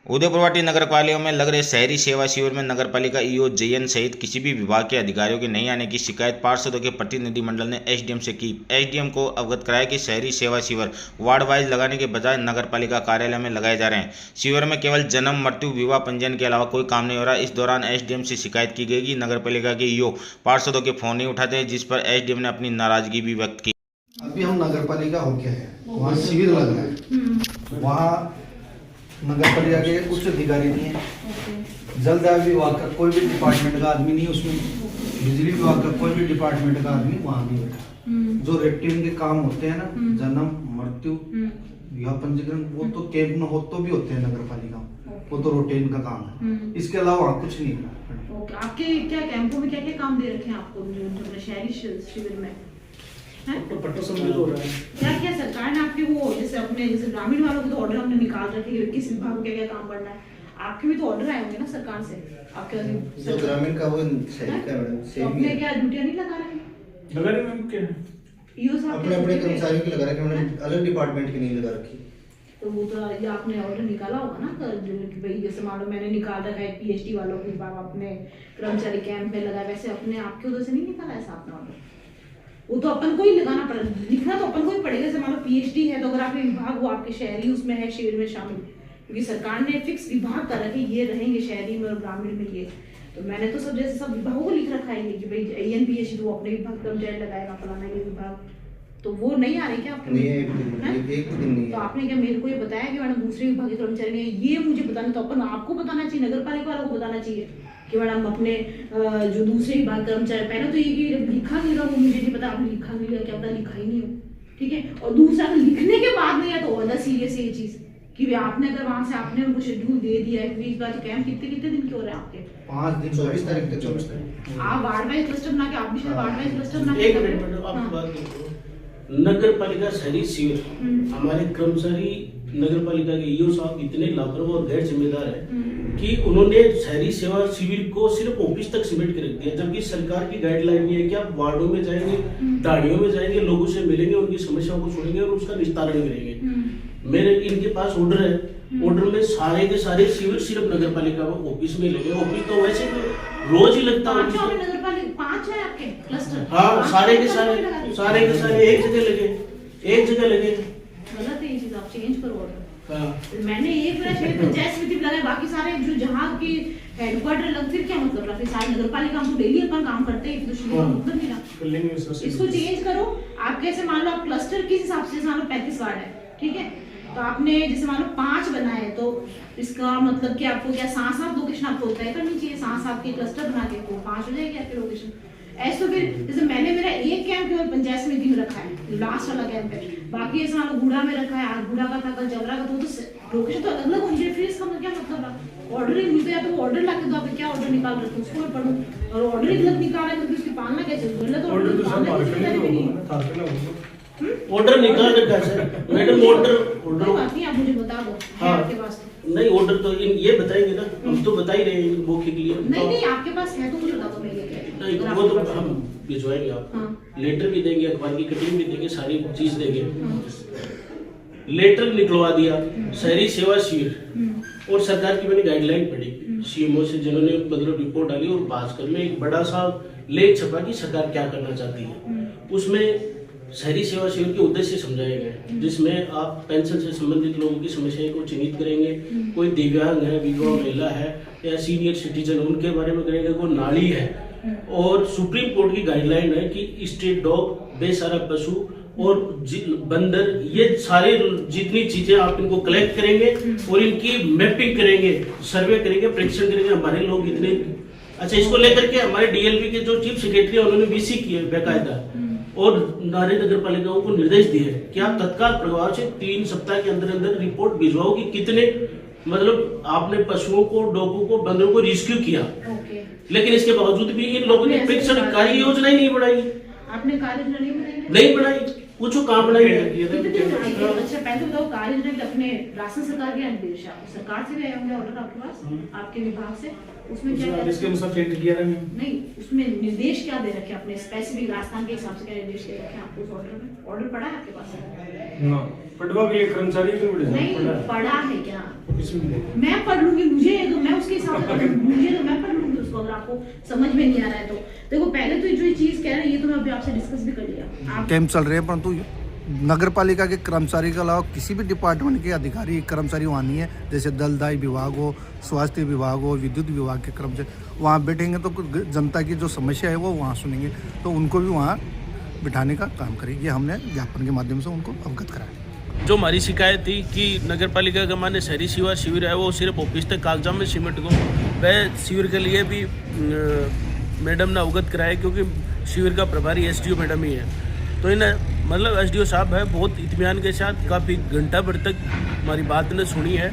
उदयपुरवाटी नगर पालिका में लग रहे शहरी सेवा शिविर में नगर पालिका ईओ जयन सहित किसी भी विभाग के अधिकारियों के नहीं आने की शिकायत पार्षदों के प्रतिनिधिमंडल ने एसडीएम से की। एसडीएम को अवगत कराया कि शहरी सेवा शिविर वार्ड वाइज लगाने के बजाय नगर पालिका कार्यालय में लगाए जा रहे हैं। शिविर में केवल जन्म, मृत्यु, विवाह पंजीयन के अलावा कोई काम नहीं हो रहा। इस दौरान एसडीएम से शिकायत की गई कि नगर पालिका के ईओ पार्षदों के फोन नहीं उठाते, जिस पर एसडीएम ने अपनी नाराजगी भी व्यक्त की। अभी हम नगर पालिका होके है, वहाँ शिविर लग रहा है, वहाँ नगर पालिका के उच्च अधिकारी नहीं है, जल दाय विभाग का कोई भी डिपार्टमेंट का आदमी नहीं, उसमें बिजली विभाग का कोई भी डिपार्टमेंट का आदमी वहाँ नहीं बैठा। जो रूटीन के काम होते हैं ना, जन्म, मृत्यु, विवाह पंजीकरण, वो तो कैंप में हो तो भी होते हैं नगर पालिका में, वो तो रूटीन का काम है। इसके अलावा वहाँ कुछ नहीं है। आपके क्या कैंपों में क्या क्या काम दे रखे हैं आपको शहरी शिविर में? हो रहा है क्या क्या सरकार ने आपके वो जैसे ग्रामीण वालों के तो ऑर्डर हमने निकाल रखे हैं, किस विभाग को क्या क्या काम करना है, आपके भी तो ऑर्डर आए होंगे ना सरकार से। आपके जो ग्रामीण का वो शहरी का मैडम सेम ही है। क्या ड्यूटियां नहीं लगा रहे? लगा रहे मैम क्या ईओ साहब अपने अपने कर्मचारियों की लगा रखे, मैंने अलग डिपार्टमेंट की नहीं लगा रखी। तो वो तो ये आपने ऑर्डर निकाला होगा ना कि भाई जैसे मान लो मैंने निकाल रखा है पीएचडी वालों के विभाग अपने कर्मचारी कैंप में लगा, वैसे अपने आपके उधर से नहीं निकाला ऐसा आपने ऑर्डर? वो तो अपन को ही लगाना पड़ेगा, लिखना तो अपन को ही पड़ेगा। जैसे मान लो पीएचडी है तो अगर आपके विभाग वो आपके शहरी उसमें है शिविर में शामिल, क्योंकि सरकार ने फिक्स विभाग कर रखे ये रहेंगे शहरी में और ग्रामीण में ये। तो मैंने तो सब जैसे सब विभागों को लिख रखा है कि भाई एएन पीएचडी वो अपने विभाग कर्मचारी लगाएगा, फलाना ये विभाग। तो वो नहीं आ रहे क्या आपके? नहीं, एक दिन नहीं। तो आपने क्या मेरे को ये बताया कि मैडम दूसरे विभाग के कर्मचारी नहीं है, ये मुझे बताना तो अपन आपको बताना चाहिए, नगर पालिका वालों को बताना चाहिए कि मैडम अपने जो दूसरे विभाग कर्मचारी, पहले तो ये कि लिखा नहीं रहा, वो मुझे नहीं पता आपने लिखा नहीं रहा, क्या पता लिखा ही नहीं हो, ठीक है। और दूसरा लिखने के बाद नहीं है तो ज्यादा सीरियस है ये चीज कि आपने अगर वहां से आपने उनको शेड्यूल दे दिया है, इस बार तो कैंप कितने कितने दिन के हो रहे हैं आपके? 5 दिन, 24 तारीख तक। 24 तारीख आप वार्ड वाइज क्लस्टर बना के, आप भी शायद वार्ड वाइज क्लस्टर बना के। एक मिनट मैडम आपकी बात करो। नगर पालिका शहरी शिविर हमारे कर्मचारी नगर पालिका के ईओ साहब इतने लापरवाह और गैर जिम्मेदार है कि उन्होंने शहरी सेवा शिविर को सिर्फ ऑफिस तक सीमित कर रख दिया, जबकि सरकार की गाइडलाइन ये है कि आप वार्डों में जाएंगे, दाड़ियों में जाएंगे, लोगों से मिलेंगे, उनकी समस्याओं को सुनेंगे और उसका निस्तारण करेंगे। मेरे इनके पास ऑर्डर है, ऑर्डर में सारे के सारे शिविर सिर्फ नगर पालिका ऑफिस में लगे। ऑफिस तो वैसे रोज ही लगता है। 5 है आपके क्लस्टर? हाँ, सारे के सारे एक जगह लगे। गलत है ये चीज, आप चेंज करो ऑर्डर। हाँ। मैंने एक बार शहर पंचायत समिति में लगाए, बाकी सारे जो जहाँ की हेडक्वार्टर लग, फिर क्या मतलब रहा? फिर सारी नगर पालिका हम तो डेली अपन काम करते हैं, तो शुरू मतलब नहीं रहा। इसको चेंज करो। आप कैसे मान लो आप क्लस्टर किस हिसाब से, मान लो 35 वार्ड है, ठीक है, तो आपने जैसे मान लो 5 बनाए, तो इसका मतलब कि आपको क्या 7-7 लोकेशन आपको तय करनी चाहिए, 7-7 के क्लस्टर बना के, तो 5 हो जाएगी आपके लोकेशन। ऐसे तो फिर जैसे मैंने मेरा एक कैंप केवल पंचायत समिति में रखा है, लास्ट वाला कैंप है, बाकी ऐसा मान लो गुड़ा में रखा है, आज गुड़ा का था, कल जबरा का, तो लोकेशन तो अलग अलग होनी चाहिए। फिर इसका क्या मतलब रहा? ऑर्डर ही मिलते या तो वो ऑर्डर लाके दो, आप क्या ऑर्डर निकाल रहे थे उसको मैं पढ़ूं, और ऑर्डर ही गलत निकाल रहे तो उसकी पालना कैसे? गलत ऑर्डर ऑर्डर निकाल रखा है मैडम, ऑर्डर बात नहीं, आप मुझे बता दो। हाँ, आपके पास नहीं ऑर्डर तो ये बताएंगे ना, हम तो बता ही रहे हैं मौके के लिए। नहीं आपके पास है तो मुझे बता दो, मैं ये नहीं वो तो हम भिजवाएंगे आपको। हाँ। लेटर भी देंगे, अखबार की कटिंग भी देंगे, सारी चीज देंगे। लेटर निकलवा दिया शहरी सेवा शिविर, और सरकार की मैंने गाइडलाइन पढ़ी सीएमओ से, जिन्होंने मतलब रिपोर्ट डाली, और भास्कर में एक बड़ा सा लेख छपा कि सरकार क्या करना चाहती है। उसमें शहरी सेवा शिविर के उद्देश्य समझाए गए, जिसमें आप पेंशन से संबंधित लोगों की समस्याएं को चिन्हित करेंगे, कोई दिव्यांग है, विधवा महिला है या सीनियर सिटीजन, उनके बारे में करेंगे, कोई नाली है, और सुप्रीम कोर्ट की गाइडलाइन है कि स्ट्रीट डॉग, बेसहारा पशु और बंदर, ये सारे जितनी चीजें आप इनको कलेक्ट करेंगे और इनकी मैपिंग करेंगे, सर्वे करेंगे, परीक्षण करेंगे। हमारे लोग इतने अच्छा, इसको लेकर के हमारे डीएलपी के जो चीफ सेक्रेटरी है उन्होंने वीसी किए बेकायदा, और नारी नगर पालिकाओं को निर्देश दिए कि आप तत्काल प्रभाव से 3 सप्ताह के अंदर अंदर रिपोर्ट भिजवाओ कि कितने मतलब आपने पशुओं को, डॉगों को, बंदरों को रेस्क्यू किया। लेकिन इसके बावजूद भी इन लोगों ने परीक्षण कार्य योजना ही नहीं बनाई। आपने कार्य योजना नहीं बनाई, कुछ काम बनाई है। अच्छा पहले बताओ, कार्य योजना अपने राशन सरकार के निर्देश सरकार से भी आए होंगे ऑर्डर आपके पास, आपके विभाग से, उसमें क्या इसके अनुसार चेंज किया है नहीं, उसमें निर्देश क्या दे रखे अपने स्पेसिफिक राजस्थान के हिसाब से क्या निर्देश दे रखे आपको उस ऑर्डर में? ऑर्डर पड़ा है आपके पास? पटवा के लिए कर्मचारी नहीं पड़ा है क्या? ऑफिस में मिलेगा। मैं पढ़ लूंगी, मुझे तो मैं उसके हिसाब से मुझे तो मैं पढ़ लूंगी उसको, अगर आपको समझ में नहीं आ रहा है तो। देखो पहले तो जो ये चीज कह रहे हैं ये तो मैं अभी आपसे डिस्कस भी कर लिया। आप कैंप चल रहे हैं, परंतु नगर पालिका के कर्मचारी के अलावा किसी भी डिपार्टमेंट के अधिकारी कर्मचारी वहाँ नहीं है। जैसे दलदाई विभाग हो, स्वास्थ्य विभाग हो, विद्युत विभाग के कर्मचारी वहाँ बैठेंगे तो जनता की जो समस्या है वो वहाँ सुनेंगे, तो उनको भी वहाँ बिठाने का काम करें। ये हमने ज्ञापन के माध्यम से उनको अवगत कराया। जो हमारी शिकायत थी कि नगर पालिका का माने शहरी सेवा शिविर है वो सिर्फ ऑफिस तक कागजात में सिमट को, वह शिविर के लिए भी मैडम ने अवगत कराया, क्योंकि शिविर का प्रभारी एसडीओ मैडम ही है। तो इन्हें मतलब एसडीओ साहब है बहुत इत्मीनान के साथ काफ़ी घंटा भर तक हमारी बात ने सुनी है।